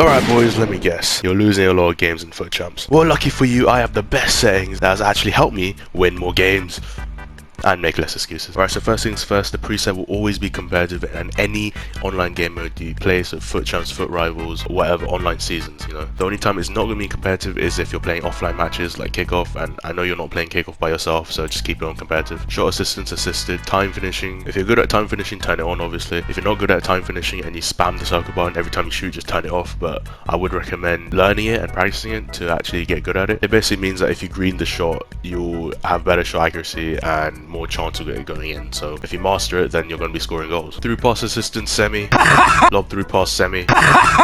Alright boys, let me guess. You're losing a lot of games in Foot Champs. Well, lucky for you, I have the best settings that has actually helped me win more games and make less excuses. Alright, so first things first, the preset will always be competitive in any online game mode you play, so Foot Champs, Foot Rivals, whatever online seasons, you know. The only time it's not going to be competitive is if you're playing offline matches like kickoff, and I know you're not playing kickoff by yourself, so just keep it on competitive. Shot assistance assisted, time finishing. If you're good at time finishing, turn it on obviously. If you're not good at time finishing and you spam the circle button every time you shoot, just turn it off, but I would recommend learning it and practicing it to actually get good at it. It basically means that if you green the shot, you'll have better shot accuracy and more chance of it going in. So if you master it, then you're going to be scoring goals. Through pass assistance semi, lob through pass semi,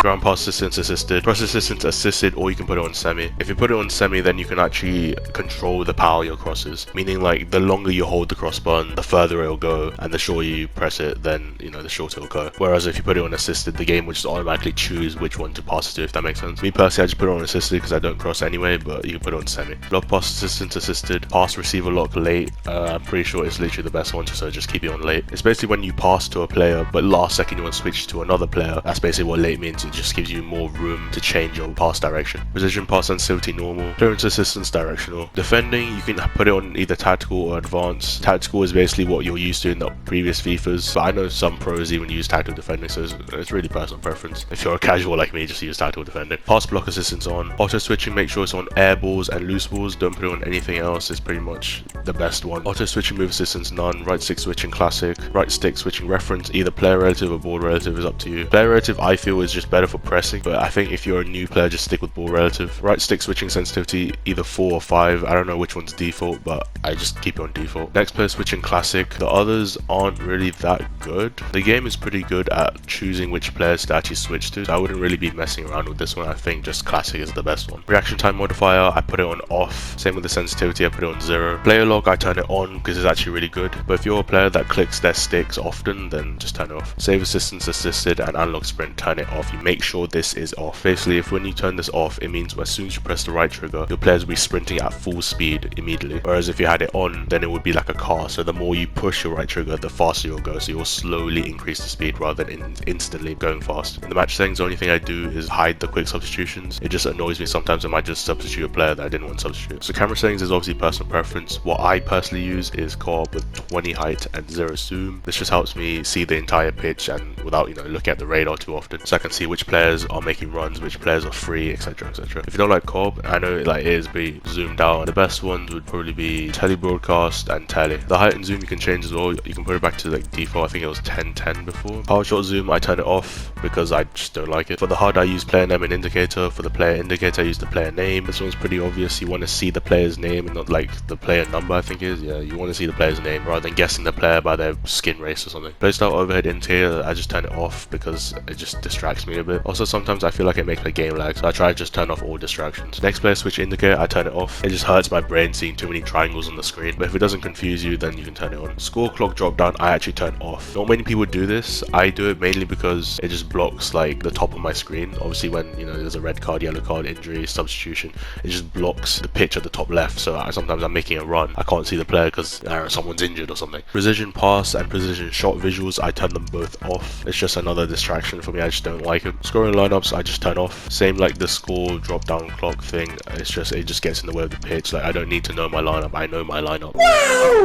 ground pass assistance assisted, press assistance assisted, or you can put it on semi. If you put it on semi, then you can actually control the power of your crosses, meaning like the longer you hold the cross button, the further it'll go, and the shorter you press it, then you know the shorter it'll go. Whereas if you put it on assisted, the game will just automatically choose which one to pass it to, if that makes sense. Me personally, I just put it on assisted because I don't cross anyway, but you can put it on semi. Lob pass assistance assisted, pass receiver lock late. I'm pretty sure it's literally the best one, so just keep it on late. It's basically when you pass to a player but last second you want to switch to another player. That's basically what late means. It just gives you more room to change your pass direction. Precision pass sensitivity normal, clearance assistance directional. Defending, you can put it on either tactical or advanced. Tactical is basically what you're used to in the previous FIFAs, but I know some pros even use tactical defending, so it's really personal preference. If you're a casual like me, just use tactical defending. Pass block assistance on. Auto switching, make sure it's on air balls and loose balls. Don't put it on anything else. It's pretty much the best one. Auto switching move assistance none. Right stick switching classic. Right stick switching reference, either player relative or ball relative, is up to you. Player relative I feel is just better for pressing, but I think if you're a new player, just stick with ball relative. Right stick switching sensitivity either 4 or 5. I don't know which one's default, but I just keep it on default. Next player switching classic. The others aren't really that good. The game is pretty good at choosing which players to actually switch to, so I wouldn't really be messing around with this one. I think just classic is the best one. Reaction time modifier, I put it on off. Same with the sensitivity, I put it on 0. Player lock, I turn it on because it's actually really good, but if you're a player that clicks their sticks often, then just turn it off. Save assistance assisted and analog sprint, turn it off. You make sure this is off. Basically, if when you turn this off, it means as soon as you press the right trigger, your players will be sprinting at full speed immediately. Whereas if you had it on, then it would be like a car. So the more you push your right trigger, the faster you'll go. So you'll slowly increase the speed rather than instantly going fast. In the match settings, the only thing I do is hide the quick substitutions. It just annoys me sometimes. I might just substitute a player that I didn't want to substitute. So camera settings is obviously personal preference. What I personally use is co-op with 20 height and 0 zoom. This just helps me see the entire pitch and without looking at the radar too often, so I can see which players are making runs, which players are free, etc, etc. If you don't like co-op, I know it is be zoomed out. The best ones would probably be tele broadcast and tele. The height and zoom you can change as well. You can put it back to like default. I think it was 1010 before. Power shot zoom I turn it off because I just don't like it. For the HUD I use player name and indicator. For the player indicator I use the player name. This one's pretty obvious. You want to see the player's name and not like the player number, I think it is. Yeah, you want to see the player's name rather than guessing the player by their skin race or something. Playstyle overhead indicator, I just turn it off because it just distracts me a bit. Also sometimes I feel like it makes my game lag, so I try to just turn off all distractions. Next player switch indicator, I turn it off. It just hurts my brain seeing too many triangles on the screen, but if it doesn't confuse you, then you can turn it on. Score clock drop down, I actually turn off. Not many people do this. I do it mainly because it just blocks like the top of my screen. Obviously when there's a red card, yellow card, injury, substitution, it just blocks the pitch at the top left, so sometimes I'm making a run, I can't see the player because someone's injured or something. Precision pass and precision shot visuals, I turn them both off. It's just another distraction for me, I just don't like it. Scoring lineups, I just turn off. Same like the score drop down clock thing, it just gets in the way of the pitch. Like I don't need to know my lineup, I know my lineup.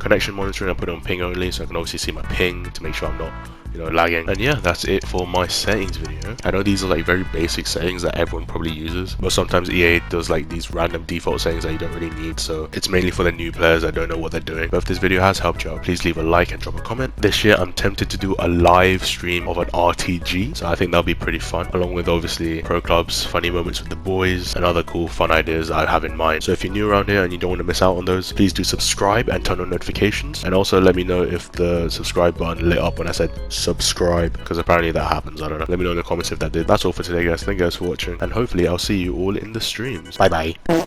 Connection monitoring, I put it on ping only, so I can obviously see my ping to make sure I'm not lagging. And yeah, that's it for my settings video. I know these are like very basic settings that everyone probably uses, but sometimes EA does like these random default settings that you don't really need, so it's mainly for the new players that don't know what they're doing. But if this video has helped you out, please leave a like and drop a comment. This year I'm tempted to do a live stream of an RTG, so I think that'll be pretty fun, along with obviously pro clubs, funny moments with the boys, and other cool fun ideas I have in mind. So if you're new around here and you don't want to miss out on those, please do subscribe and turn on notifications, and also let me know if the subscribe button lit up when I said subscribe, because apparently that happens. I don't know. Let me know in the comments if that did. That's all for today, guys. Thank you guys for watching, and hopefully I'll see you all in the streams. Bye bye.